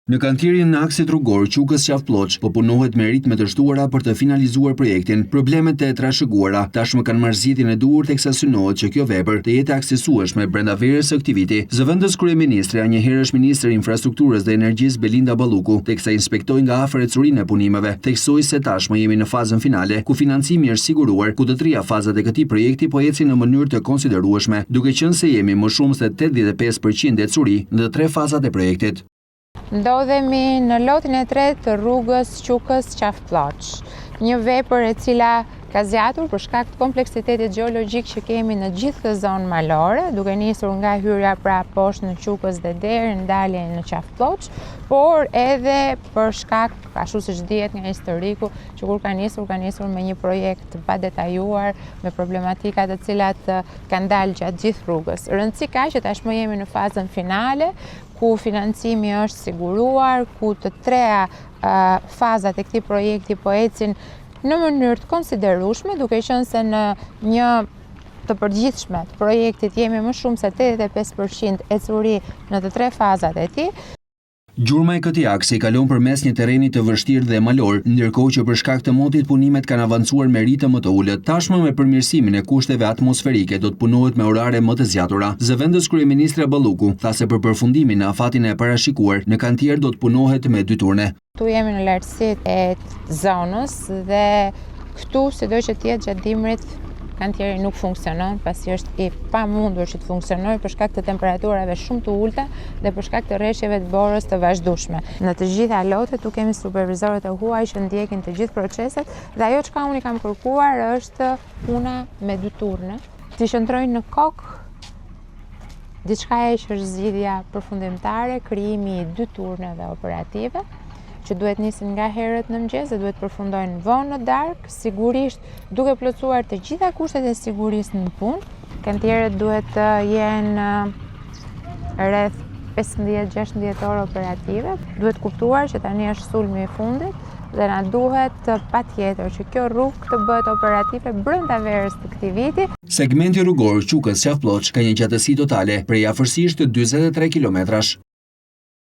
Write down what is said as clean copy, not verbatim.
Në kantierin në aksit rrugor Qukës-Qafploç po punohet me ritme të shtuara për të finalizuar projektin. Problemet e trashëguara tashmë kanë marrë zgjidhjen e duhur teksa synohet që kjo vepër të jetë aksesueshme brenda verës së këtij viti. Zëvendës kryeministre, anjëherësh ministër e infrastrukturës dhe energjisë Belinda Balluku, teksa inspektoi nga afër ecurinë e punimeve, theksoi se tashmë jemi në fazën finale, ku financimi është siguruar, ku të trija fazat e këtij projekti po ecin në mënyrë të konsiderueshme, duke qenë se jemi më shumë se 85% ecuri në 3 fazat e projektit. Ndodhemi në lotin e tretë të rrugës Qukës-Qafploç, një vepër e cila ka zgjatur për shkak të kompleksitetit gjeologjik që kemi në gjithë këtë zonë malore, duke nisur nga hyrja pra poshtë në Qukës dhe deri në daljen në Qafploç, por edhe për shkak, ashtu siç dihet nga historiku, që kur ka nisur me një projekt pa detajuar, me problematika të cilat kanë dalë gjatë gjithë rrugës. Rëndësi ka që tashmë jemi në fazën finale, ku financimi është siguruar, ku të treja fazat e këtij projekti po ecin në mënyrë të konsiderueshme, duke qenë se në një të përgjithshme të projektit jemi më shumë se 85% ecuri në të 3 fazat e tij. Gjurma e këtij aksi kalon përmes një terreni të vështirë dhe malor, ndërkohë që për shkak të motit punimet kanë avancuar me ritëm më të ulët. Tashmë me përmirësimin e kushteve atmosferike do të punohet me orare më të zgjatura. Zëvendës kryeministre Balluku tha se për përfundimin në afatin e parashikuar në kantier do të punohet me 2 turne. Këtu jemi në lartësitë e zonës dhe këtu sido që të jetë gjatë dimrit kantieri nuk funksionon, pasi është i pamundur që të funksionojë për shkak të temperaturave shumë të ulta dhe për shkak të rreshjeve të borës të vazhdueshme. Në të gjitha lotet tu kemi supervizorët e huaj që ndjekin të gjithë proceset dhe ajo çka unë kam kërkuar është puna me 2 turne, të qëndrojnë në kokë diçka që është zgjidhja përfundimtare, krijimi i 2 turneve operative, që duhet nisin nga herët në mëngjes dhe duhet përfundojnë vonë në darkë, sigurisht duke plotësuar të gjitha kushtet e sigurisë në punë. Kantierët duhet të jenë rreth 15-16 orë operative. Duhet kuptuar që tani është sulmi i fundit dhe na duhet patjetër që kjo rrugë të bëhet operative brenda verës të këtij viti. Segmenti rrugor Qukës-Qafploç ka një gjatësi totale prej afërsisht 43 kilometrash.